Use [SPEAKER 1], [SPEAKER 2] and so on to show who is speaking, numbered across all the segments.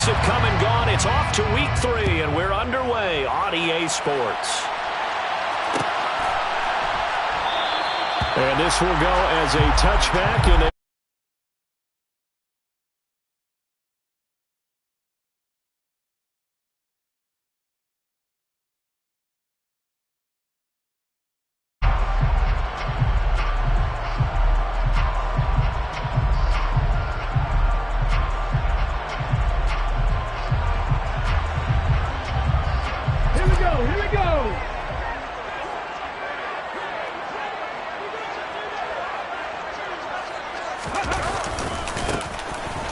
[SPEAKER 1] Have come and gone. It's off to week 3, and we're underway on EA Sports. And this will go as a touchback in a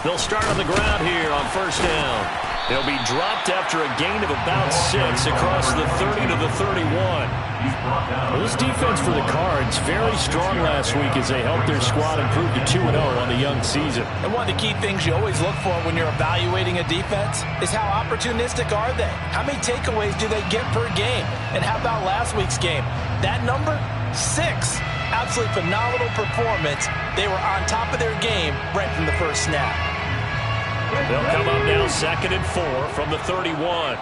[SPEAKER 1] They'll start on the ground here on first down. They'll be dropped after a gain of about 6 across the 30 to the 31. Well, this defense for the Cards, very strong last week as they helped their squad improve to 2-0 on the young season.
[SPEAKER 2] And one of the key things you always look for when you're evaluating a defense is how opportunistic are they? How many takeaways do they get per game? And how about last week's game? That number, 6. Absolutely phenomenal performance. They were on top of their game right from the first snap.
[SPEAKER 1] They'll come up now 2nd and 4 from the 31.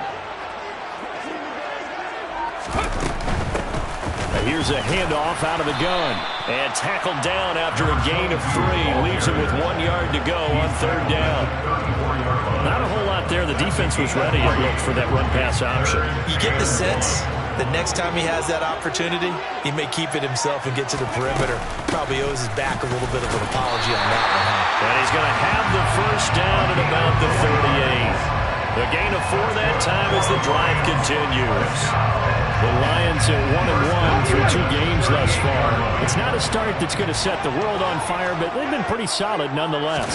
[SPEAKER 1] Here's a handoff out of the gun. And tackled down after a gain of 3. Leaves him with 1 yard to go on 3rd down. Not a whole lot there. The defense was ready to look for that run-pass option.
[SPEAKER 2] You get the sense that next time he has that opportunity, he may keep it himself and get to the perimeter. Probably owes his back a little bit of an apology on that one, huh?
[SPEAKER 1] And he's going to have the first down at about the 38. The gain of 4 that time as the drive continues. The Lions at 1-1 through 2 games thus far. It's not a start that's going to set the world on fire, but they've been pretty solid nonetheless.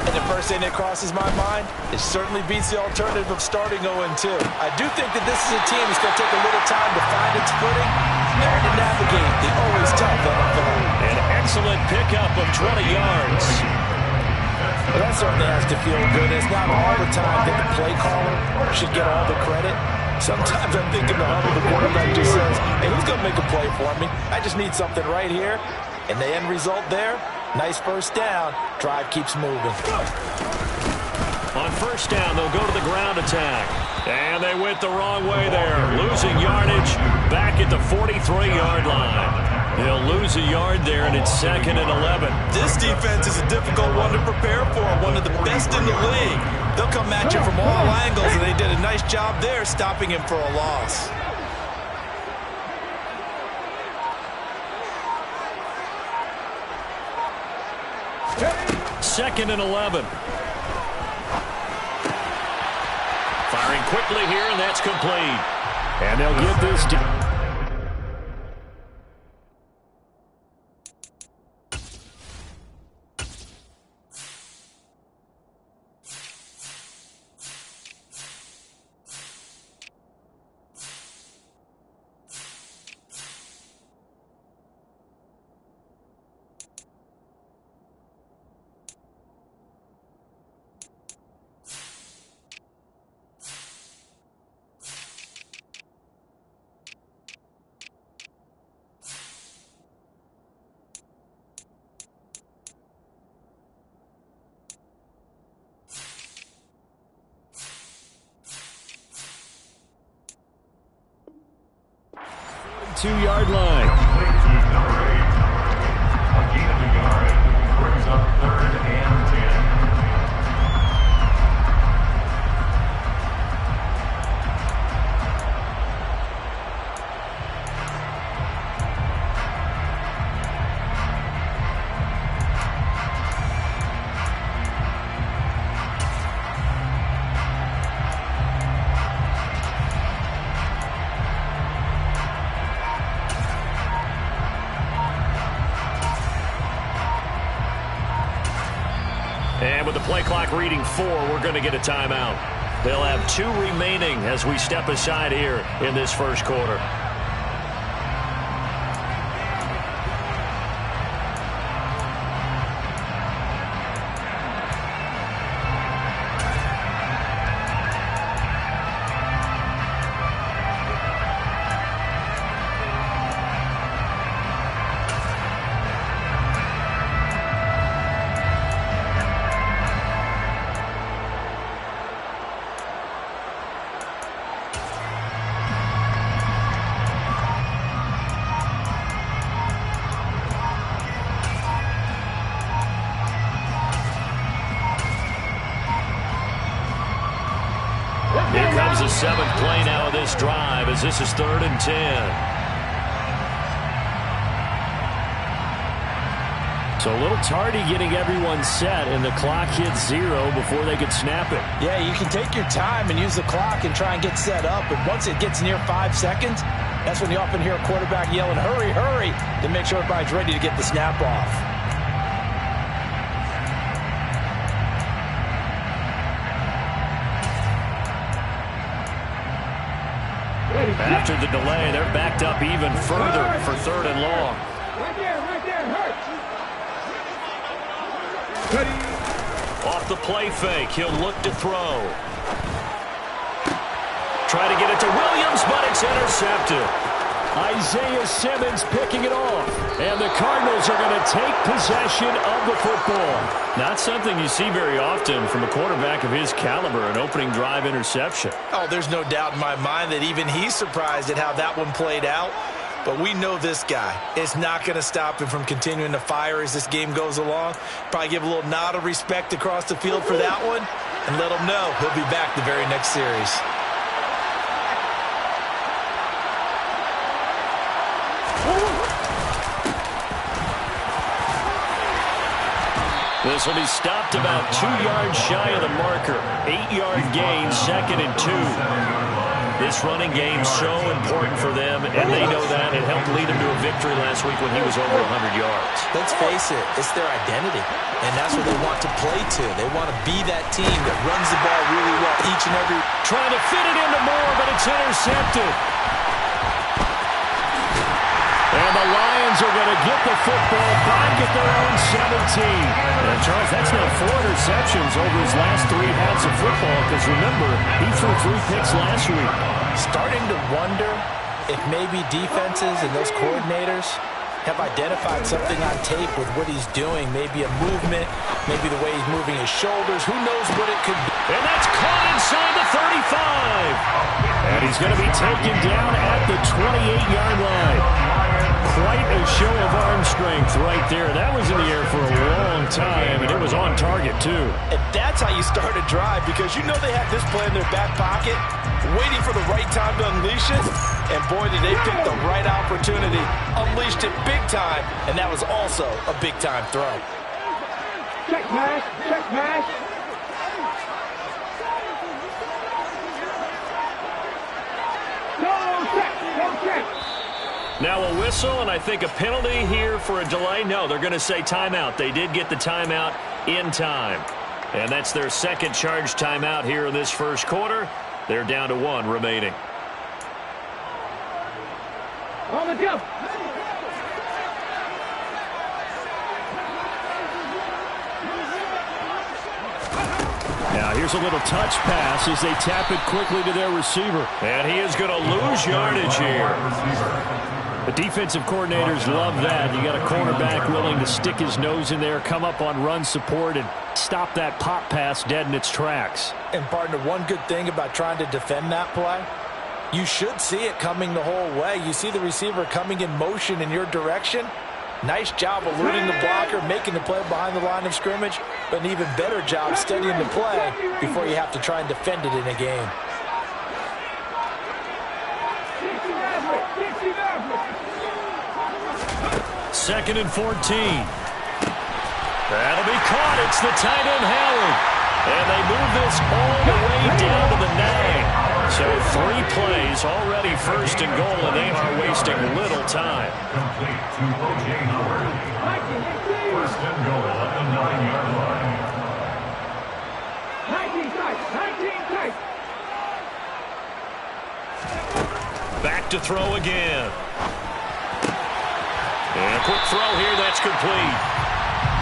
[SPEAKER 2] And the first thing that crosses my mind, it certainly beats the alternative of starting 0-2. I do think that this is a team that's going to take a little time to find its footing and to navigate the always tough NFL.
[SPEAKER 1] An excellent pickup of 20 yards.
[SPEAKER 2] Well, that certainly has to feel good. It's not all the time that the play caller should get all the credit. Sometimes I'm thinking the huddle, the quarterback just says, hey, who's going to make a play for me? I just need something right here. And the end result there, nice first down. Drive keeps moving.
[SPEAKER 1] On first down, they'll go to the ground attack. And they went the wrong way there. Losing yardage back at the 43-yard line. They'll lose a yard there, and it's 2nd and 11.
[SPEAKER 2] This defense is a difficult one to prepare for, one of the best in the league. They'll come at you from all angles, and they did a nice job there stopping him for a loss.
[SPEAKER 1] Second and 11. Firing quickly here, and that's complete. And they'll get this down. Two-yard line.
[SPEAKER 3] Brings up 3rd and 10.
[SPEAKER 1] And with the play clock reading 4, we're going to get a timeout. They'll have 2 remaining as we step aside here in this first quarter. the 7th play now of this drive as this is 3rd and 10. So a little tardy getting everyone set, and the clock hits 0 before they could snap it.
[SPEAKER 2] Yeah, you can take your time and use the clock and try and get set up, but once it gets near 5 seconds, that's when you often hear a quarterback yelling, hurry, hurry, to make sure everybody's ready to get the snap off.
[SPEAKER 1] After the delay, they're backed up even further for 3rd and long.
[SPEAKER 3] Right there, hurt.
[SPEAKER 1] Off the play fake, he'll look to throw. Try to get it to Williams, but it's intercepted. Isaiah Simmons picking it off. And the Cardinals are going to take possession of the football. Not something you see very often from a quarterback of his caliber, an opening drive interception.
[SPEAKER 2] Oh, there's no doubt in my mind that even he's surprised at how that one played out. But we know this guy is not going to stop him from continuing to fire as this game goes along. Probably give a little nod of respect across the field for that one and let him know he'll be back the very next series.
[SPEAKER 1] This will be stopped about 2 yards shy of the marker. 8-yard gain, 2nd and 2. This running game so important for them, and they know that. It helped lead them to a victory last week when he was over 100 yards.
[SPEAKER 2] Let's face it, it's their identity, and that's what they want to play to. They want to be that team that runs the ball really well each and every.
[SPEAKER 1] Trying to fit it into Moore, but it's intercepted. And the Lions are going to get the football back at their own 17. And Charles, that's now 4 interceptions over his last 3 halves of football, because remember, he threw 3 picks last week.
[SPEAKER 2] Starting to wonder if maybe defenses and those coordinators have identified something on tape with what he's doing. Maybe a movement, maybe the way he's moving his shoulders. Who knows what it could be.
[SPEAKER 1] And that's caught inside the 35. And he's going to be taken down at the 28-yard line. Quite a show of arm strength right there. That was in the air for a long time, and it was on target, too.
[SPEAKER 2] And that's how you start a drive, because you know they have this play in their back pocket, waiting for the right time to unleash it. And boy, did they pick the right opportunity. Unleashed it big time, and that was also a big-time throw.
[SPEAKER 3] Check pass. Go check.
[SPEAKER 1] Now a whistle, and I think a penalty here for a delay. No, they're going to say timeout. They did get the timeout in time. And that's their 2nd charge timeout here in this 1st quarter. They're down to 1 remaining.
[SPEAKER 3] On the jump.
[SPEAKER 1] Now here's a little touch pass as they tap it quickly to their receiver. And he is going to lose yardage here. The defensive coordinators love that. You got a cornerback willing to stick his nose in there, come up on run support, and stop that pop pass dead in its tracks.
[SPEAKER 2] And partner, one good thing about trying to defend that play, you should see it coming the whole way. You see the receiver coming in motion in your direction. Nice job eluding the blocker, making the play behind the line of scrimmage, but an even better job studying the play before you have to try and defend it in a game.
[SPEAKER 1] Second and 14. That'll be caught. It's the tight end, Howard. And they move this all the way down to the 9. So 3 plays already 1st and goal, and they are wasting little time.
[SPEAKER 3] Complete to O.J. Howard. 1st and goal at the 9-yard line. 19 tight.
[SPEAKER 1] Back to throw again. And a quick throw here, that's complete.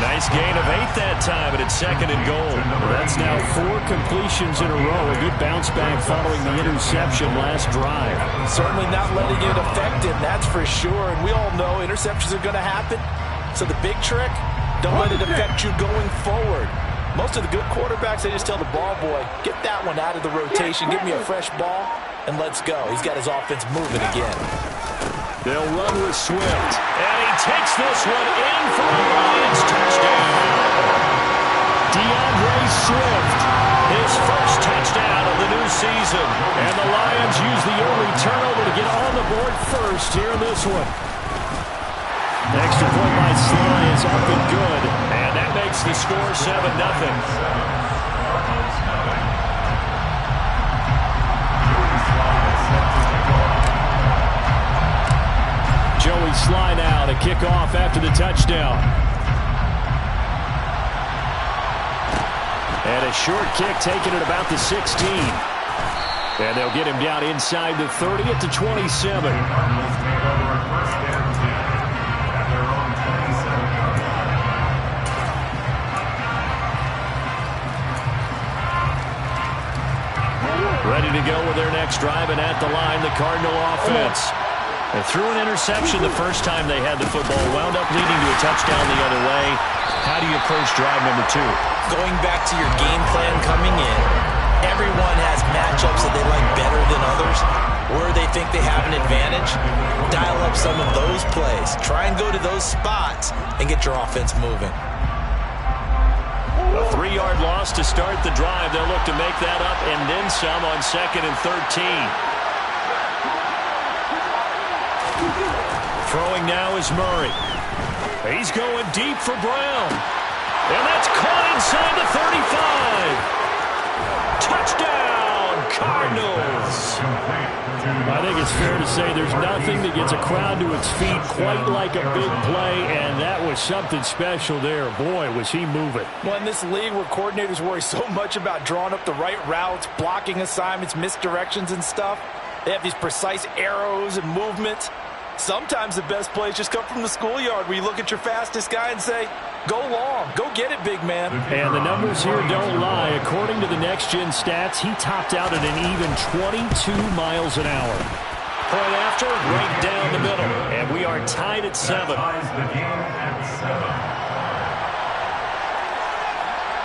[SPEAKER 1] Nice gain of 8 that time, and it's 2nd and goal. That's now 4 completions in a row. A good bounce back following the interception last drive.
[SPEAKER 2] Certainly not letting it affect him, that's for sure. And we all know interceptions are going to happen. So the big trick, don't let it affect you going forward. Most of the good quarterbacks, they just tell the ball boy, get that one out of the rotation, give me a fresh ball, and let's go. He's got his offense moving again.
[SPEAKER 1] They'll run with Swift. And he takes this one in for a Lions touchdown. DeAndre Swift, his first touchdown of the new season. And the Lions use the early turnover to get on the board first here in this one. The extra point by Sly is up and good. And that makes the score 7-0. Joey Sly now to kick off after the touchdown. And a short kick taken at about the 16. And they'll get him down inside the 30 at the 27. Ready to go with their next drive, and at the line, the Cardinal offense. They threw an interception the first time they had the football, wound up leading to a touchdown the other way. How do you approach drive number 2?
[SPEAKER 2] Going back to your game plan coming in, everyone has matchups that they like better than others, where they think they have an advantage. Dial up some of those plays. Try and go to those spots and get your offense moving.
[SPEAKER 1] A 3-yard loss to start the drive. They'll look to make that up and then some on 2nd and 13. Throwing now is Murray. He's going deep for Brown. And that's caught inside the 35. Touchdown, Cardinals. I think it's fair to say there's nothing that gets a crowd to its feet quite like a big play, and that was something special there. Boy, was he moving.
[SPEAKER 4] Well, in this league where coordinators worry so much about drawing up the right routes, blocking assignments, misdirections and stuff, they have these precise arrows and movements. Sometimes the best plays just come from the schoolyard where you look at your fastest guy and say, go long, go get it, big man.
[SPEAKER 1] And the numbers here don't lie. According to the next-gen stats, he topped out at an even 22 miles an hour. Point after, right down the middle. And we are tied at 7.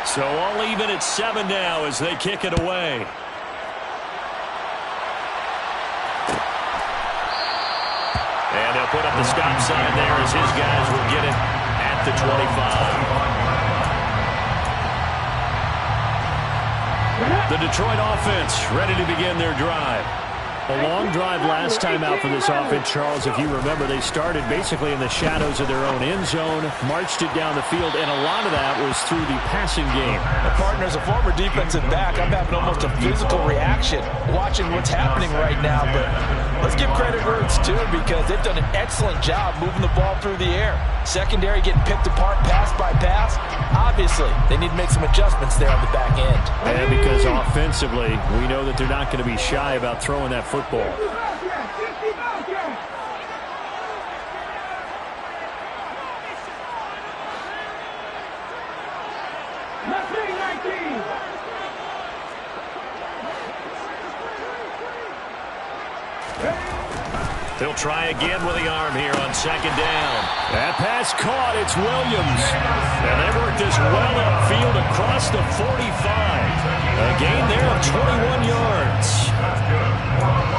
[SPEAKER 1] So all even at 7 now as they kick it away. And they'll put up the stop sign there as his guys will get it at the 25. The Detroit offense ready to begin their drive. A long drive last time out for this offense, Charles. If you remember, they started basically in the shadows of their own end zone, marched it down the field, and a lot of that was through the passing game.
[SPEAKER 4] Partner, as a former defensive back, I'm having almost a physical reaction watching what's happening right now. But let's give credit where it's due, because they've done an excellent job moving the ball through the air. Secondary getting picked apart pass by pass. Obviously, they need to make some adjustments there on the back end.
[SPEAKER 1] And because offensively, we know that they're not going to be shy about throwing that football. They'll try again with the arm here on 2nd down. That pass caught. It's Williams. And they work this well upfield across the 45. A gain there of 21 yards.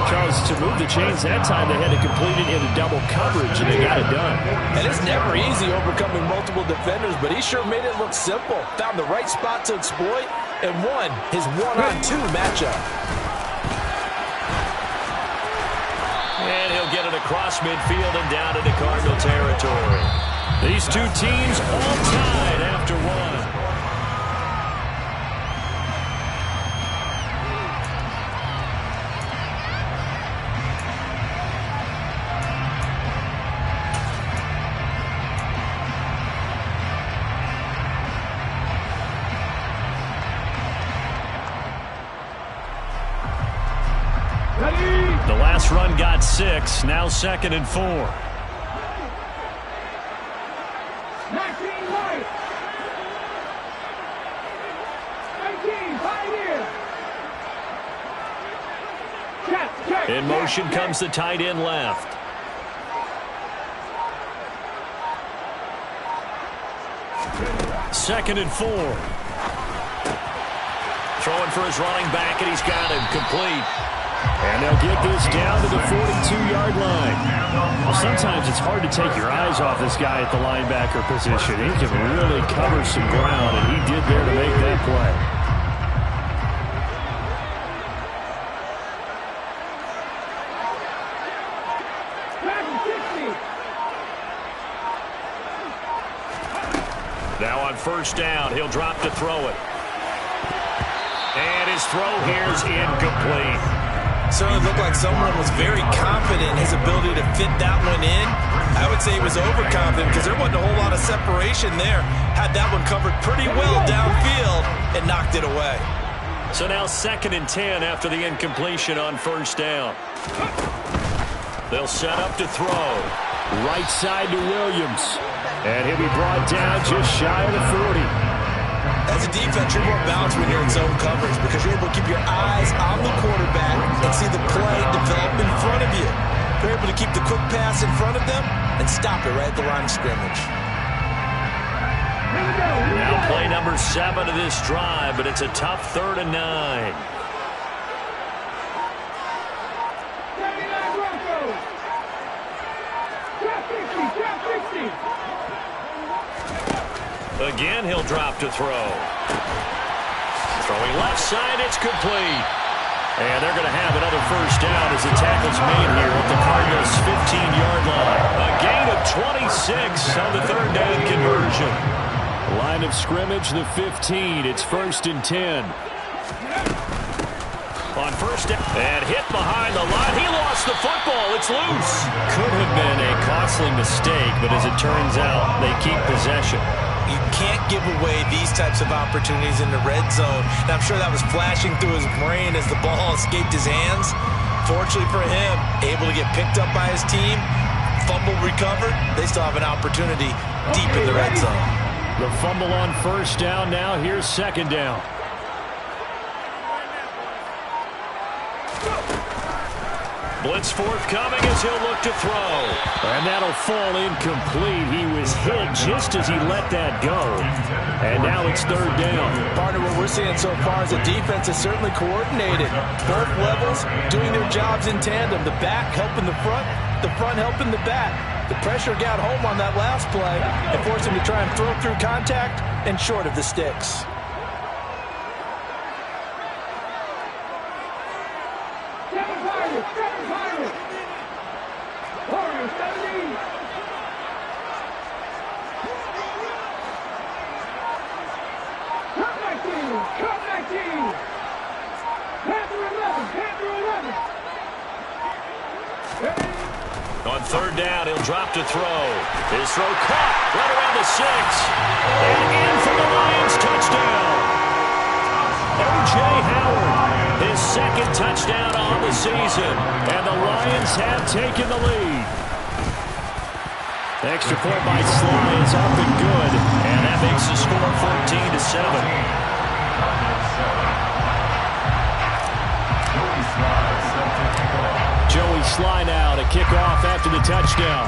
[SPEAKER 1] Charles, to move the chains that time, they had to complete it into double coverage, and they got it done.
[SPEAKER 4] And it's never easy overcoming multiple defenders, but he sure made it look simple. Found the right spot to exploit and won his 1-on-2 matchup.
[SPEAKER 1] And he'll get it across midfield and down into Cardinal territory. These two teams all tied after 1. The last run got 6, now 2nd and 4.
[SPEAKER 5] 19 right. 19 pioneer.
[SPEAKER 1] In motion comes the tight end left. Second and 4. Throwing for his running back, and he's got him complete. And they'll get this down to the 42-yard line. Well, sometimes it's hard to take your eyes off this guy at the linebacker position. He can really cover some ground, and he did there to make that play. On first down, he'll drop to throw it. And his throw here is incomplete.
[SPEAKER 4] Certainly looked like someone was very confident in his ability to fit that one in. I would say he was overconfident because there wasn't a whole lot of separation there. Had that one covered pretty well downfield and knocked it away.
[SPEAKER 1] So now 2nd and 10 after the incompletion on first down. They'll set up to throw. Right side to Williams. And he'll be brought down just shy of the 40.
[SPEAKER 4] As a defense, you're more balanced when you're in zone coverage because you're able to keep your eyes on the quarterback and see the play develop in front of you. You're able to keep the quick pass in front of them and stop it right at the line of scrimmage.
[SPEAKER 1] Now play number 7 of this drive, but it's a tough 3rd and 9. Again, he'll drop to throw. Throwing left side, it's complete. And they're going to have another first down as the tackle's made here at the Cardinals' 15-yard line. A gain of 26 on the 3rd down conversion. Line of scrimmage, the 15. It's 1st and 10. On first down, and hit behind the line. He lost the football. It's loose. Could have been a costly mistake, but as it turns out, they keep possession.
[SPEAKER 4] You can't give away these types of opportunities in the red zone. And I'm sure that was flashing through his brain as the ball escaped his hands. Fortunately for him, able to get picked up by his team, fumble recovered. They still have an opportunity deep in the red zone.
[SPEAKER 1] The fumble on first down now. Here's 2nd down. Blitz forthcoming as he'll look to throw. And that'll fall incomplete. He was hit just as he let that go. And now it's 3rd down.
[SPEAKER 4] Partner, what we're seeing so far is the defense is certainly coordinated. Both levels doing their jobs in tandem. The back helping the front helping the back. The pressure got home on that last play and forced him to try and throw through contact and short of the sticks.
[SPEAKER 1] On 3rd down, he'll drop to throw. His throw caught right around the 6. And in for the Lions, touchdown. O.J. Howard, his 2nd touchdown on the season. And the Lions have taken the lead. The extra point by Sly is up and good. And that makes the score 14-7. Joey Sly now to kick off after the touchdown.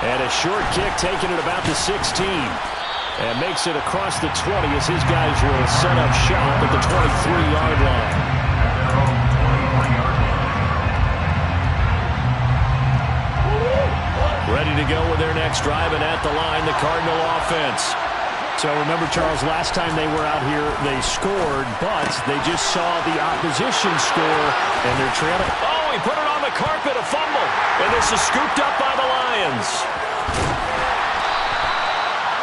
[SPEAKER 1] And a short kick taken at about the 16. And makes it across the 20 as his guys will set up shop at the 23-yard line. Ready to go with their next drive, and at the line, the Cardinal offense. So remember, Charles, last time they were out here, they scored, but they just saw the opposition score, and they're trailing. Oh, he put it on the carpet, a fumble, and this is scooped up by the Lions.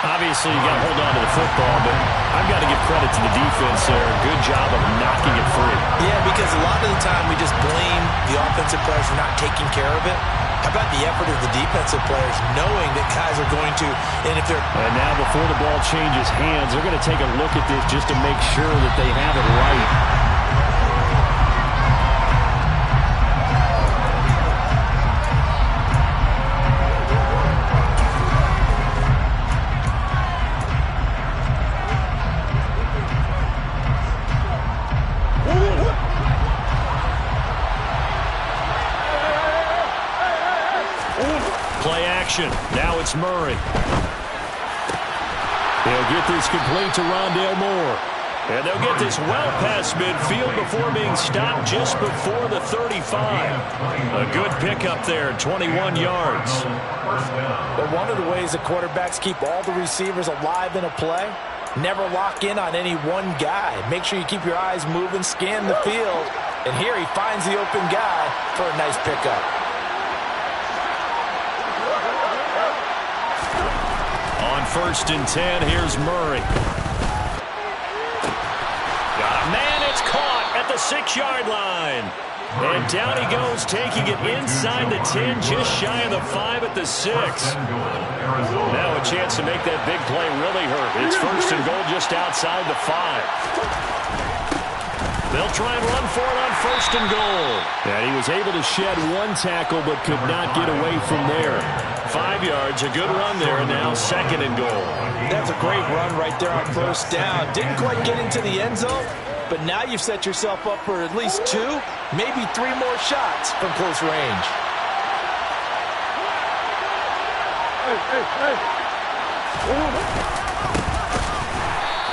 [SPEAKER 1] Obviously, you got to hold on to the football, but I've got to give credit to the defense there. Good job of knocking it free.
[SPEAKER 4] Yeah, because a lot of the time we just blame the offensive players for not taking care of it. How about the effort of the defensive players knowing that guys are going to, and if they're...
[SPEAKER 1] And now before the ball changes hands, they're going to take a look at this just to make sure that they have it right. Play action. Now it's Murray. They'll get this complete to Rondale Moore. And they'll get this well past midfield before being stopped just before the 35. A good pickup there, 21 yards.
[SPEAKER 4] But one of the ways the quarterbacks keep all the receivers alive in a play, never lock in on any one guy. Make sure you keep your eyes moving, scan the field. And here he finds the open guy for a nice pickup.
[SPEAKER 1] 1st and 10. Here's Murray. Got a man. It's caught at the 6-yard line. And down he goes, taking it inside the 10, just shy of the 5 at the 6. Now a chance to make that big play really hurt. It's 1st and goal just outside the 5. They'll try and run for it on 1st and goal. And he was able to shed one tackle but could not get away from there. 5 yards, a good run there, and now 2nd and goal.
[SPEAKER 4] That's a great run right there on 1st down. Didn't quite get into the end zone, but now you've set yourself up for at least 2, maybe 3 more shots from close range.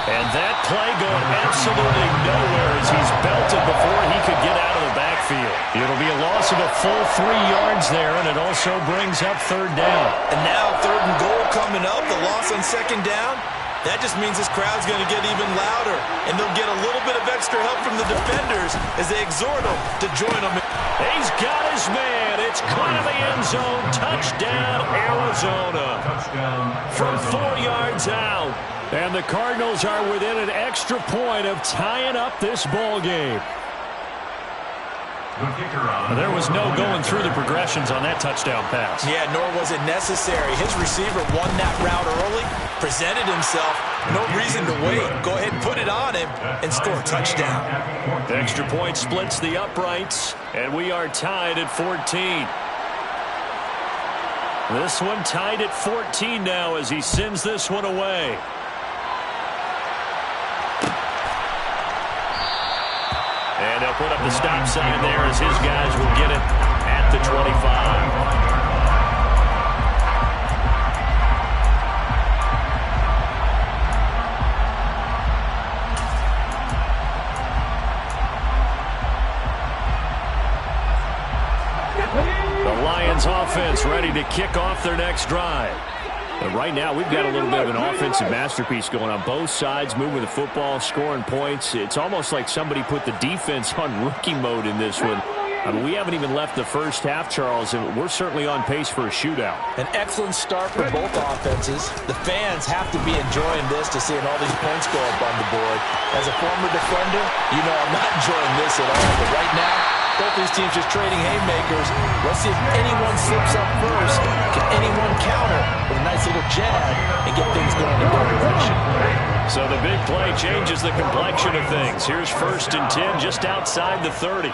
[SPEAKER 1] And that play going absolutely nowhere as he's belted before he could get out of the backfield. It'll be a loss of a full 3 yards there, and it also brings up 3rd down.
[SPEAKER 4] And now 3rd and goal coming up, the loss on 2nd down. That just means this crowd's going to get even louder, and they'll get a little bit of extra help from the defenders as they exhort them to join them.
[SPEAKER 1] He's got his man. It's caught in the end zone. Touchdown, Arizona. From 4 yards out. And the Cardinals are within an extra point of tying up this ball game. There was no going through the progressions on that touchdown pass.
[SPEAKER 4] Yeah, nor was it necessary. His receiver won that route early, presented himself. No reason to wait. Go ahead and put it on him and score a touchdown.
[SPEAKER 1] Extra point splits the uprights, and we are tied at 14. This one tied at 14 now as he sends this one away. And they'll put up the stop sign there as his guys will get it at the 25. The Lions offense ready to kick off their next drive. And right now, we've got a little bit of an offensive masterpiece going on both sides, moving the football, scoring points. It's almost like somebody put the defense on rookie mode in this one. I mean, we haven't even left the first half, Charles, and we're certainly on pace for a shootout.
[SPEAKER 4] An excellent start for both offenses. The fans have to be enjoying this to seeing all these points go up on the board. As a former defender, you know I'm not enjoying this at all. But right now, both these teams just trading haymakers. Let's see if anyone slips up first. Can anyone counter with a nice little jab and get things going in their direction?
[SPEAKER 1] So the big play changes the complexion of things. Here's 1st and 10 just outside the 30.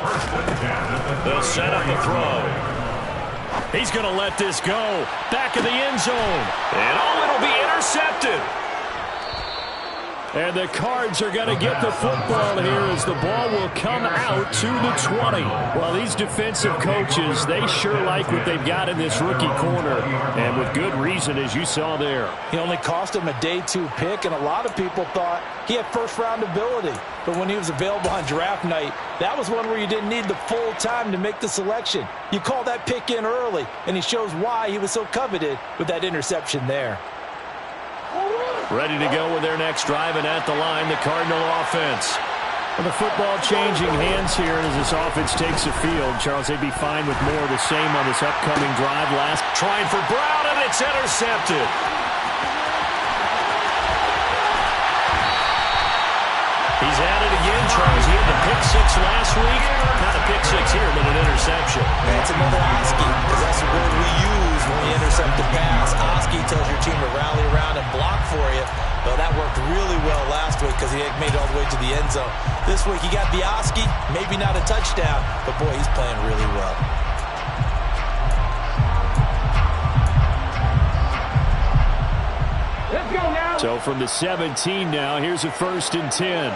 [SPEAKER 1] They'll set up the throw. He's going to let this go. Back of the end zone. And it'll be intercepted. And the Cards are going to get the football here as the ball will come out to the 20. Well, these defensive coaches, they sure like what they've got in this rookie corner. And with good reason, as you saw there.
[SPEAKER 4] He only cost him a day 2 pick, and a lot of people thought he had first-round ability. But when he was available on draft night, that was one where you didn't need the full time to make the selection. You call that pick in early, and he shows why he was so coveted with that interception there.
[SPEAKER 1] Ready to go with their next drive, and at the line, the Cardinal offense. Well, the football changing hands here as this offense takes the field. Charles, they'd be fine with more of the same on this upcoming drive. Last trying for Brown, and it's intercepted. He's at it again, Charles. He had the pick 6 last week. Not a pick 6 here, but an interception.
[SPEAKER 4] And it's another Oski, because that's the word we use when we intercept the pass. Oski tells your team to rally around and block for you. Well, that worked really well last week because he made it all the way to the end zone. This week he got the Oski, maybe not a touchdown, but boy, he's playing really well.
[SPEAKER 5] Let's go now.
[SPEAKER 1] So from the 17 now, here's a 1st and 10.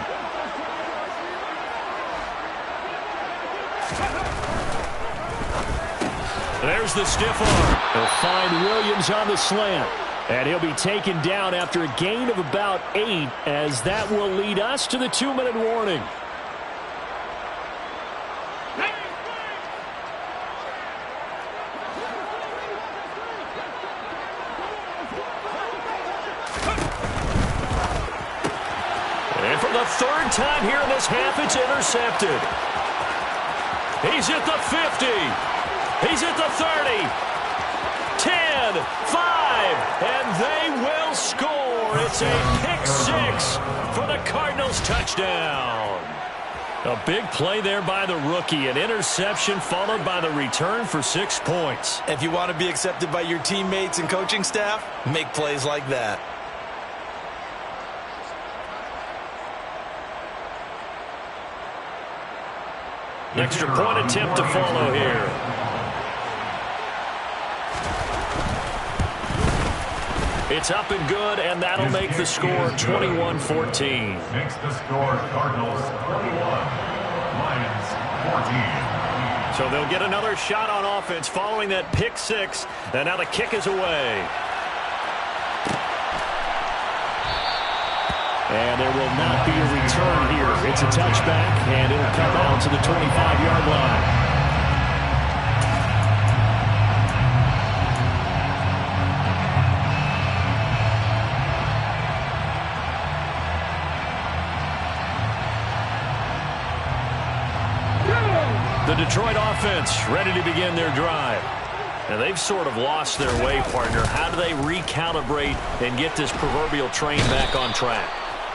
[SPEAKER 1] There's the stiff arm. They'll find Williams on the slant. And he'll be taken down after a gain of about 8, as that will lead us to the 2-minute warning. And for the 3rd time here in this half, it's intercepted. He's at the 50. He's at the 30, 10, 5, and they will score. It's a pick six for the Cardinals touchdown. A big play there by the rookie. An interception followed by the return for 6 points.
[SPEAKER 4] If you want to be accepted by your teammates and coaching staff, make plays like that.
[SPEAKER 1] An extra point attempt to follow here. It's up and good, and that'll make the score 21-14.
[SPEAKER 3] Makes the score Cardinals 21, Lions 14.
[SPEAKER 1] So they'll get another shot on offense following that pick six, and now the kick is away. And there will not be a return here. It's a touchback, and it'll come out to the 25-yard line. The Detroit offense ready to begin their drive. And they've sort of lost their way, partner. How do they recalibrate and get this proverbial train back on track?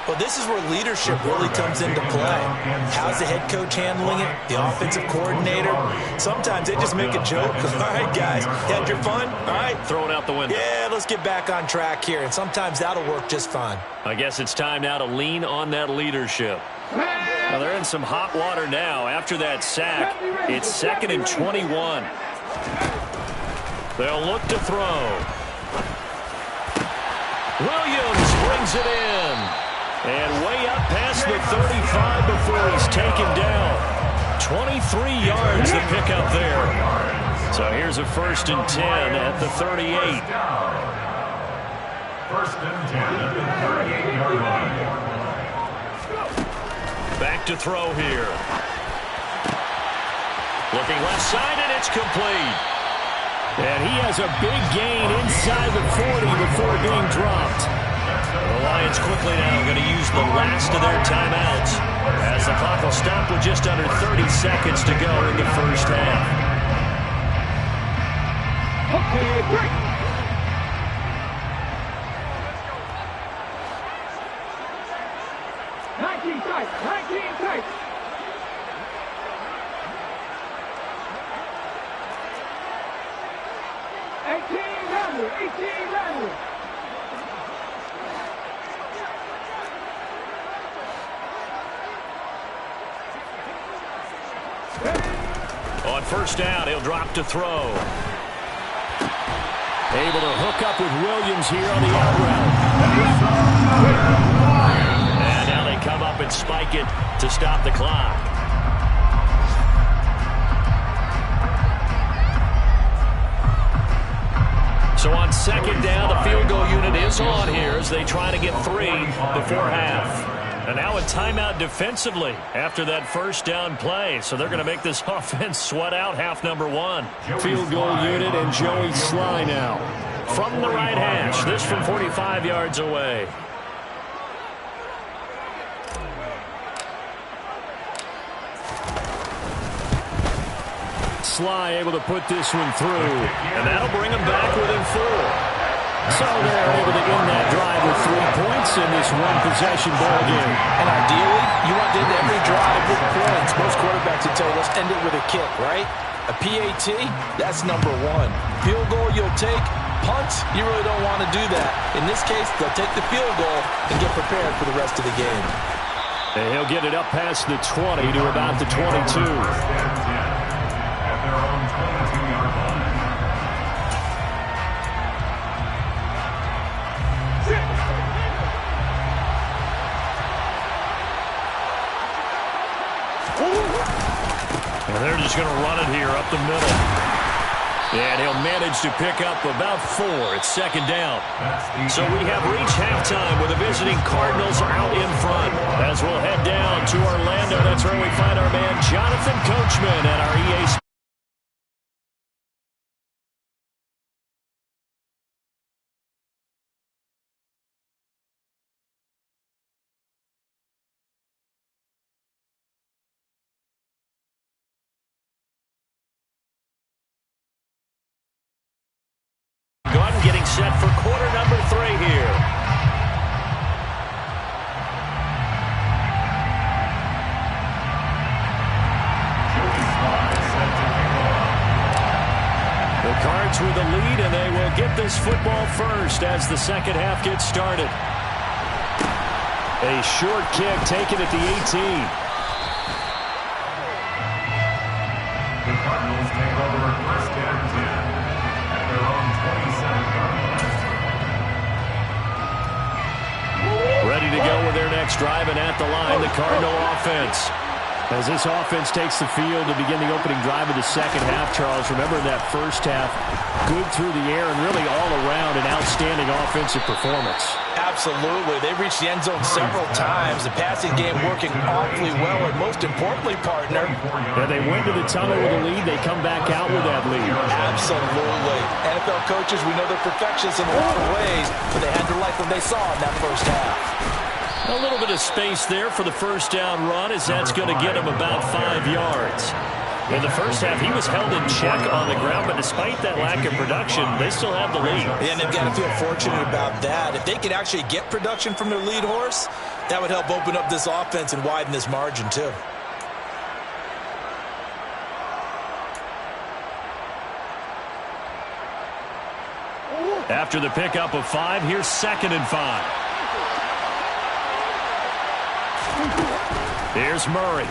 [SPEAKER 4] Well, this is where leadership really comes into play. How's the head coach handling it? The offensive coordinator? Sometimes they just make a joke. All right, guys, you had your fun? All right.
[SPEAKER 1] Throw it out the window.
[SPEAKER 4] Yeah, let's get back on track here. And sometimes that'll work just fine.
[SPEAKER 1] I guess it's time now to lean on that leadership. Well, they're in some hot water now. After that sack, it's 2nd and 21. They'll look to throw. Williams brings it in. And way up past the 35 before he's taken down. 23 yards to pick up there. So here's a 1st and 10 at the 38.
[SPEAKER 3] 1st and 10 at the 38-yard line.
[SPEAKER 1] Back to throw here. Looking left side, and it's complete. And he has a big gain inside the 40 before being dropped. The Lions quickly now going to use the last of their timeouts as the clock will stop with just under 30 seconds to go in the first half.
[SPEAKER 5] Okay, break.
[SPEAKER 1] On first down, he'll drop to throw. Able to hook up with Williams here on the out route. And now they come up and spike it to stop the clock. So on 2nd down, the field goal unit is on here as they try to get 3 before half. And now a timeout defensively after that first down play. So they're going to make this offense sweat out half number 1. Field goal unit and Joey Sly now. From the right hash, this from 45 yards away. Sly able to put this one through. And that'll bring him back within 4. So they're able to end that drive with 3 points in this one-possession ball game.
[SPEAKER 4] And ideally, you want to end every drive with points. Most quarterbacks would tell you, let's end it with a kick, right? A PAT, that's number 1. Field goal you'll take. Punts, you really don't want to do that. In this case, they'll take the field goal and get prepared for the rest of the game.
[SPEAKER 1] And he'll get it up past the 20 to about the 22.
[SPEAKER 3] At their own 22-yard line.
[SPEAKER 1] And they're just going to run it here up the middle. And he'll manage to pick up about 4. It's 2nd down. So we have reached halftime with the visiting Cardinals out in front. As we'll head down to Orlando, that's where we find our man Jonathan Coachman at our EA Sports. Getting set for quarter number 3 here. Giants with the lead, and they will get this football first as the second half gets started. A short kick taken at the 18.
[SPEAKER 3] The Cardinals take over first and 10 at their own 27-yard line.
[SPEAKER 1] Ready to go with their next drive, and at the line, the Cardinal offense. As this offense takes the field to begin the opening drive of the second half, Charles, remember that first half, good through the air and really all around an outstanding offensive performance.
[SPEAKER 4] Absolutely. They reached the end zone several times. The passing game working awfully well, and most importantly, partner.
[SPEAKER 1] Yeah, they went to the tunnel with a lead. They come back out with that lead.
[SPEAKER 4] Absolutely. NFL coaches, we know they're perfectionists in a lot of ways, but they had to like what they saw in that first half.
[SPEAKER 1] A little bit of space there for the first down run, as that's going to get him about 5 yards. In the first half, he was held in check on the ground, but despite that lack of production, they still have the lead.
[SPEAKER 2] Yeah, and they've got to feel fortunate about that. If they could actually get production from their lead horse, that would help open up this offense and widen this margin, too.
[SPEAKER 1] After the pickup of 5, here's 2nd and 5. Here's Murray.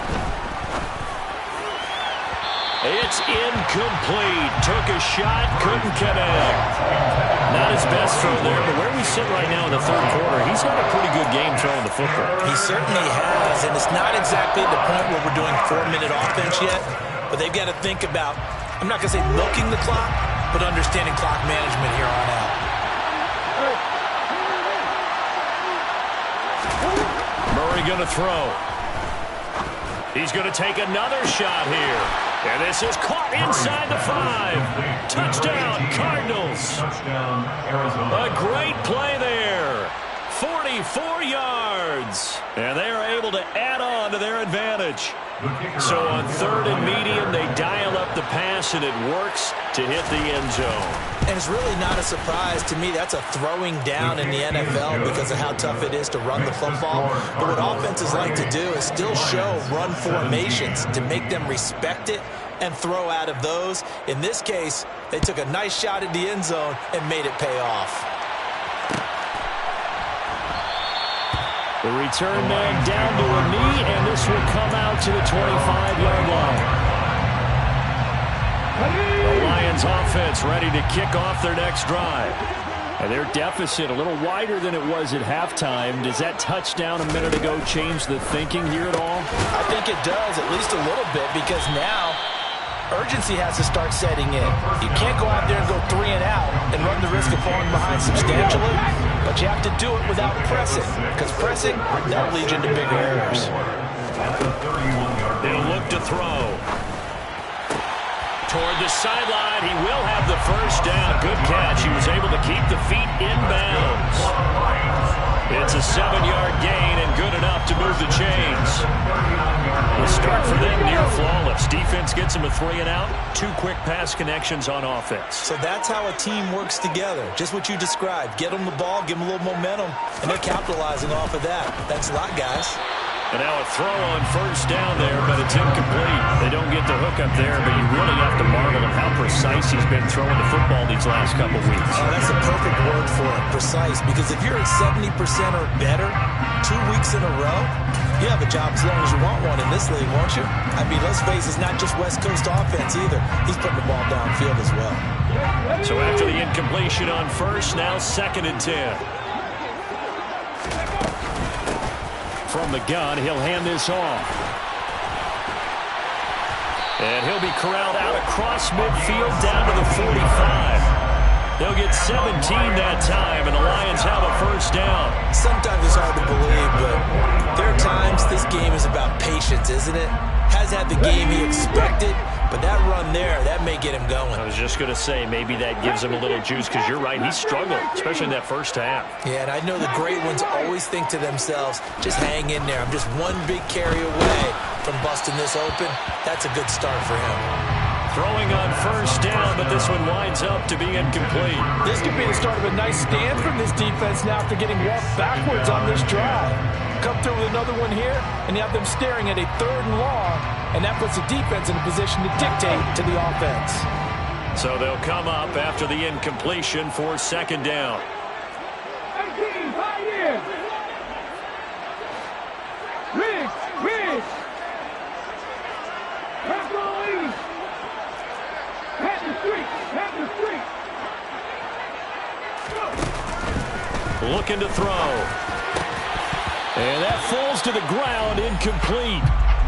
[SPEAKER 1] It's incomplete. Took a shot, couldn't connect. Not his best throw there, but where we sit right now in the third quarter, he's had a pretty good game throwing the football.
[SPEAKER 2] He certainly has, and it's not exactly the point where we're doing 4-minute offense yet, but they've got to think about, I'm not going to say milking the clock, but understanding clock management here on out.
[SPEAKER 1] Murray going to throw. He's going to take another shot here. And this is caught inside the 5. Touchdown, Cardinals.
[SPEAKER 3] Touchdown, Arizona.
[SPEAKER 1] A great play there. 44 yards. And they are able to add on to their advantage. So on 3rd and medium, they dial up the pass, and it works to hit the end zone.
[SPEAKER 2] And it's really not a surprise to me. That's a throwing down in the NFL because of how tough it is to run the football. But what offenses like to do is still show run formations to make them respect it and throw out of those. In this case, they took a nice shot at the end zone and made it pay off.
[SPEAKER 1] The return man down to a knee, and this will come out to the 25-yard line. The Lions offense ready to kick off their next drive. And their deficit a little wider than it was at halftime. Does that touchdown a minute ago change the thinking here at all?
[SPEAKER 2] I think it does, at least a little bit, because now urgency has to start setting in. You can't go out there and go 3 and out and run the risk of falling behind substantially, but you have to do it without pressing, because pressing, that'll lead you into bigger errors.
[SPEAKER 1] They'll look to throw. Toward the sideline, he will have the first down. Good catch. He was able to keep the feet in bounds. It's a 7-yard gain and good enough to move the chains. The start for them near flawless. Defense gets them a 3 and out. 2 quick pass connections on offense.
[SPEAKER 2] So that's how a team works together. Just what you described. Get them the ball, give them a little momentum, and they're capitalizing off of that. Thanks a lot, guys.
[SPEAKER 1] And now a throw on first down there, but it's incomplete. They don't get the hook up there, but you really have to marvel at how precise he's been throwing the football these last couple weeks.
[SPEAKER 2] Oh, that's a perfect word for it, precise, because if you're at 70% or better 2 weeks in a row, you have a job as long as you want one in this league, won't you? I mean, let's face it, it's not just West Coast offense either. He's putting the ball downfield as well.
[SPEAKER 1] So after the incompletion on first, now 2nd and 10. From the gun, he'll hand this off. And he'll be corralled out across midfield down to the 45. They'll get 17 that time, and the Lions have a first down.
[SPEAKER 2] Sometimes it's hard to believe, but there are times this game is about patience, isn't it? Has had the game he expected, but that run there, that may get him going.
[SPEAKER 1] I was just going to say, maybe that gives him a little juice, because you're right, he struggled, especially in that first half.
[SPEAKER 2] Yeah, and I know the great ones always think to themselves, just hang in there. I'm just one big carry away from busting this open. That's a good start for him.
[SPEAKER 1] Throwing on first down, but this one winds up to be incomplete.
[SPEAKER 4] This could be the start of a nice stand from this defense now after getting walked backwards on this drive. Come through with another one here, and you have them staring at a 3rd and long, and that puts the defense in a position to dictate to the offense.
[SPEAKER 1] So they'll come up after the incompletion for second down.
[SPEAKER 5] 18, 5 years. Ridge. Pass the lead. Pat the street.
[SPEAKER 1] Looking to throw. And that falls to the ground, incomplete.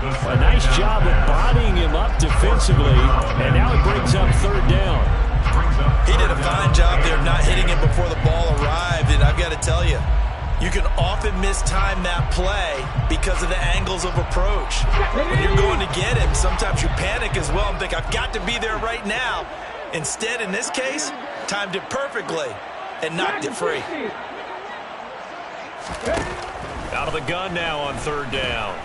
[SPEAKER 1] A nice job of bodying him up defensively, and now it brings up third down.
[SPEAKER 4] He did a fine job there of not hitting him before the ball arrived, and I've got to tell you, you can often mistime that play because of the angles of approach. When you're going to get him, sometimes you panic as well and think, I've got to be there right now. Instead, in this case, timed it perfectly and knocked it free.
[SPEAKER 1] Out of the gun now on third down.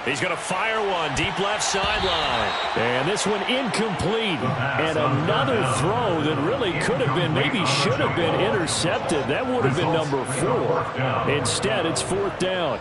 [SPEAKER 1] He's going to fire one deep left sideline. And this one incomplete. And another throw that really could have been, maybe should have been intercepted. That would have been number 4. Instead, it's fourth down.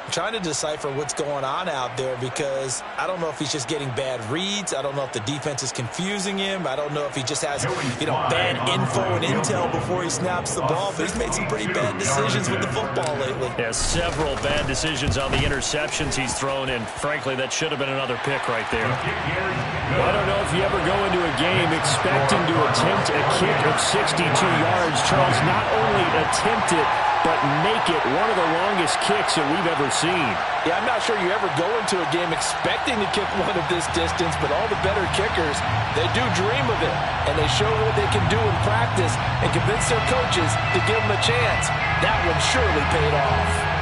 [SPEAKER 4] I'm trying to decipher what's going on out there because I don't know if he's just getting bad reads. I don't know if the defense is confusing him. I don't know if he just has, bad info and intel before he snaps the ball. But he's made some pretty bad decisions with the football lately.
[SPEAKER 1] Yeah, several bad decisions on the interceptions he's thrown, and frankly, that should have been another pick right there. Well, I don't know if you ever go into a game expecting to attempt a kick of 62 yards. Charles, not only attempt it, but make it one of the longest kicks that we've ever seen.
[SPEAKER 4] Yeah, I'm not sure you ever go into a game expecting to kick one of this distance, but all the better kickers, they do dream of it, and they show what they can do in practice and convince their coaches to give them a chance. That one surely paid off.